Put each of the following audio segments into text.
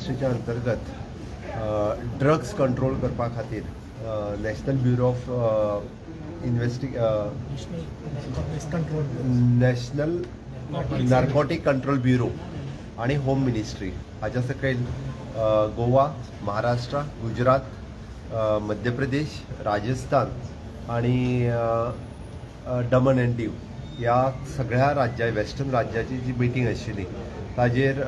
मिनिस्ट्रीच्या अंतर्गत drugs control करपा खातीर national bureau of national narcotic control bureau आणि होम मिनिस्ट्री हाच्या सकयल गोवा, महाराष्ट्र, गुजरात, मध्य प्रदेश, राजस्थान आणि दमन अँड दीव ह्या सगळ्या राज्यां वेस्टर्न राज्याची जी मिटींग आशिल्ली ताजेर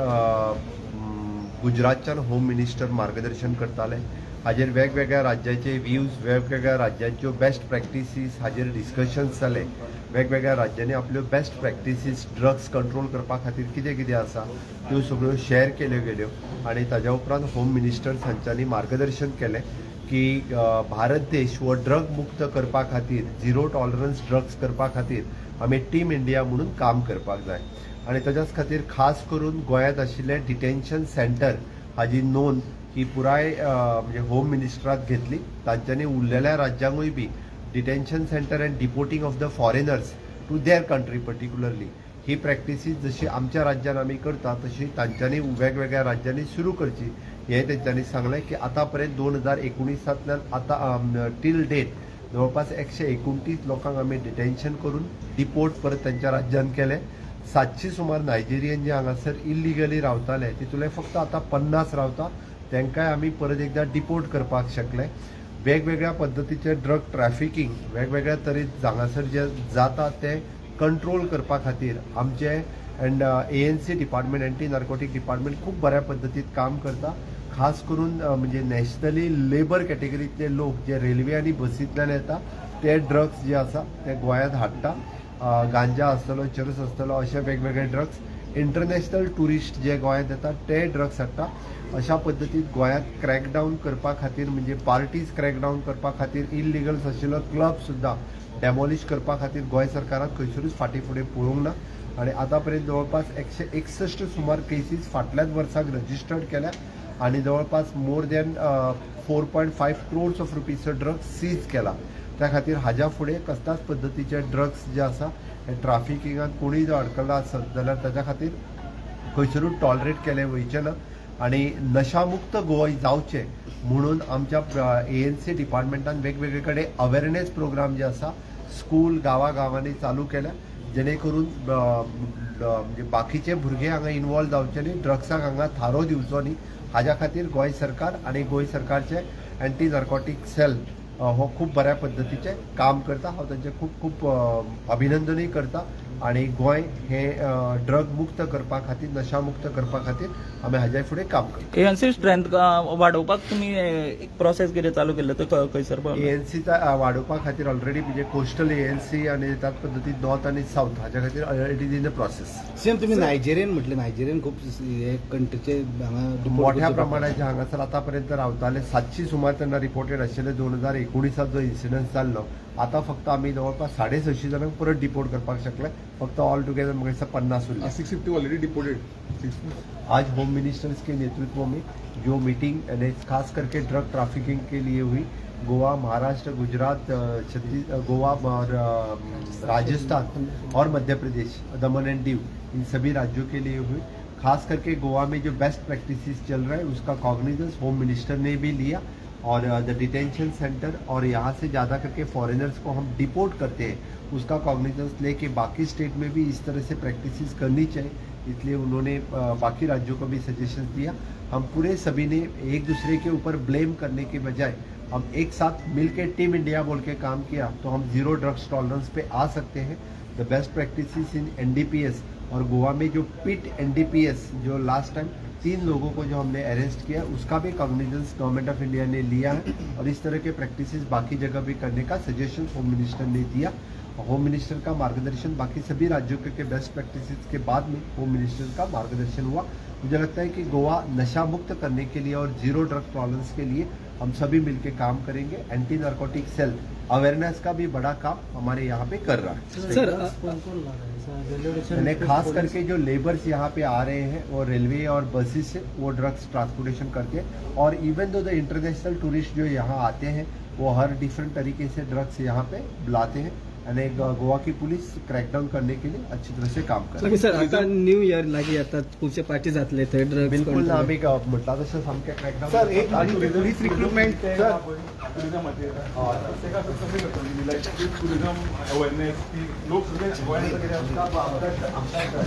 गुजरातच्यान होम मिनिस्टर मार्गदर्शन करताले. हाजेर वेगवेगळ्या राज्याचे व्ह्यूज, वेगवेगळ्या राज्यांच्यो बेस्ट प्रॅक्टिसीस हाजेर डिस्कशन्स जाले. वेगवेगळ्या राज्यांनी आपल्यो बेस्ट प्रॅक्टिसीस ड्रग्स कंट्रोल करपा खातीर कितें कितें आसा त्यो सगळ्यो शेअर केल्यो गेल्यो आनी ताज्या उपरांत होम मिनिस्टर्स हांच्यांनी मार्गदर्शन केलें की भारत देश हो ड्रग मुक्त करपा खातीर, झिरो टॉलरन्स ड्रग्स करपा खातीर आमी टीम इंडिया म्हणून काम करपाक जाय. आणि त्याच्याच खातीर खास करून गोंयांत आशिल्ले डिटेन्शन सेंटर हाजी नोंद ही पुराय म्हणजे होम मिनिस्टरात घेतली. तांच्यांनी उरलेल्या राज्यांकूय बी detention centre and deporting of the foreigners to their country particularly ही प्रॅक्टिसीस जशी आमच्या राज्यात आमी करता तशी तांच्यांनी वेगवेगळ्या राज्यांनी सुरू करची हे तेंच्यांनी सांगलें. की आतापर्यंत 2019 आता टील डेट जवळपास 129 लोकांक आमी डिटेन्शन करून डिपोर्ट परत त्यांच्या राज्यात केले. 700 सुमार नायजेरियन जे हांगासर इल्लिगली रावताले तितूंतले फक्त आता 50 रावता तांकांय आमी परत एकदा डिपोर्ट करपाक शकले. वेगवेगळ्या पद्दतीचे ड्रग ट्रॅफिकींग वेगवेगळ्या तरेन हांगासर जे जाता ते कंट्रोल करपा खातीर आमचे and ANC department, anti narcotic department खूब बऱ्या पद्दतीन काम करता. खास करून म्हणजे नॅशनली लेबर कॅटेगरीतले लोक जे रेल्वे आनी बसींतल्यान येता ते ड्रग्स जे आसा ते गोंयांत हाडटा. गांजा आसतलो, चरस आसतलो अशे वेगवेगळे ड्रग्स. इंटरनॅशनल टुरिस्ट जे गोंयांत येतात ते ड्रग्स हाडटा. अशा पद्दतीन गोंयांत क्रॅकडावन करपा खातीर म्हणजे पार्टीज क्रॅकडावन करपा खातीर इल्लिगल्स आशिल्लो क्लब सुद्दां डॅमॉलिश करपा खातीर गोंय सरकाराक खंयसरूच फाटीं फुडें पळोवंक ना. आणि आतापर्यंत जवळपास 161 सुमार केसीस फाटल्याच वर्साक रजिस्टर्ड केल्या आणि जवळपास मोर दॅन 4.5 crores ऑफ रुपीजचो ड्रग्स सीज केला. त्या खातीर हाज्या फुडें कसल्याच पद्दतीचे ड्रग्स जे आसा हे ट्राफिकिंगात कोणीय जर अडकला आसत जाल्यार ताच्या खातीर खंयसरूच टॉलरेट केले वयचे ना. आणि नशामुक्त गोंय जावचें म्हणून आमच्या ANC डिपार्टमेंटान वेगवेगळे कडेन अवेरनेस प्रोग्राम जे आसा स्कूल गांवांनी चालू केल्या जेणे करून म्हणजे बाकीचे भुरगे हांगा इन्वॉल्व जावचे न्ही, ड्रग्साक हांगा थारो दिवचो न्ही. हाज्या खातीर गोंय सरकार आणि गोंय सरकारचे एंटी नार्कोटीक सेल हो खूब बऱ्या पद्दतीचे काम करता. हांव तांचे खूब खूब अभिनंदनूय करता. आणि गोंय हे ड्रग मुक्त करपा खातीर, नशा मुक्त करपा खातीर आमी हाज्या फुडें काम करता. ANC स्ट्रेंथ वाडोवपाक तुमी एक प्रोसेस कितें चालू केल्लो तो खंयसर ANC वाडोवपा खातीर ऑलरेडी म्हणजे कोस्टल ANC आणि त्याच पद्दतीन नॉर्थ आणि साऊथ हाच्या खातीर it is in the process. Same तुम्ही नायजेरियन म्हटले, नायजेरियन खूप कंट्रीचे मोठ्या प्रमाणाचे हांगासर आतापर्यंत रावताले 700 सुमार त्यांना रिपोर्टेड आशिल्ले. 2019 जो इन्सिडन्स जाल्लो आता फक्त आम्ही जवळपास 650 जणांक परत डिपोर्ट करपाक शकले. फक्त ऑल टुगेदर म्हाका 50 उरले. 650 ऑलरेडी डिपोर्टेड. आज होम मिनिस्टर्स के नेतृत्व में जो मीटिंग खास करके ड्रग ट्रैफिकिंग के लिए हुई, गोवा, महाराष्ट्र, गुजरात, गोवा और राजस्थान और मध्य प्रदेश, दमन एंड दीव इन सभी राज्यों के लिए हुई. खास करके गोवा में जो बेस्ट प्रैक्टिसेस चल रहा है उसका कॉग्निजेंस होम मिनिस्टर ने भी लिया और द डिटेंशन सेंटर और यहाँ से ज़्यादा करके फॉरेनर्स को हम डिपोर्ट करते हैं उसका कॉग्निजेंस लेके बाकी स्टेट में भी इस तरह से प्रैक्टिसेस करनी चाहिए. इसलिए उन्होंने बाकी राज्यों को भी सजेशन दिया. हम पूरे सभी ने एक दूसरे के ऊपर ब्लेम करने के बजाय हम एक साथ मिलकर टीम इंडिया बोल के काम किया तो हम जीरो ड्रग्स टॉलरेंस पे आ सकते हैं. The best practices in NDPS और गोवा में जो पिट NDPS जो लास्ट टाइम 3 लोगों को जो हमने अरेस्ट किया उसका भी कॉग्निजेंस गवर्नमेंट ऑफ इंडिया ने लिया है और इस तरह के प्रैक्टिसेस बाकी जगह भी करने का सजेशन होम मिनिस्टर ने दिया. होम मिनिस्टर का मार्गदर्शन बाकी सभी राज्यों के बेस्ट प्रैक्टिसेस के बाद में होम मिनिस्टर का मार्गदर्शन हुआ. मुझे लगता है कि गोवा नशा मुक्त करने के लिए और जीरो ड्रग टॉलरेंस के लिए हम सभी मिलकर काम करेंगे. एंटी नार्कोटिक सेल अवेयरनेस का भी बड़ा काम हमारे यहाँ पे कर रहा है. मैंने खास करके जो लेबर्स यहाँ पे आ रहे हैं वो रेलवे और बसेस से वो ड्रग्स ट्रांसपोर्टेशन करते हैं और even though the international tourist जो यहाँ आते हैं वो हर डिफरेंट तरीके से ड्रग्स यहाँ पे लाते हैं. आणि गोवा की पुलिस क्रॅकडाऊन करने के लिए अच्छी तरह से काम कर सर आता न्यू इयर लागीं येतात खुबशे पार्टी जातले थंय ड्रग्स बिलकुल ना आम्ही म्हटला तसं सामकें क्रॅकडाऊन सर एक police recruitment sir tourism awareness की लोक सगळे awareness कितें आसता? आमकां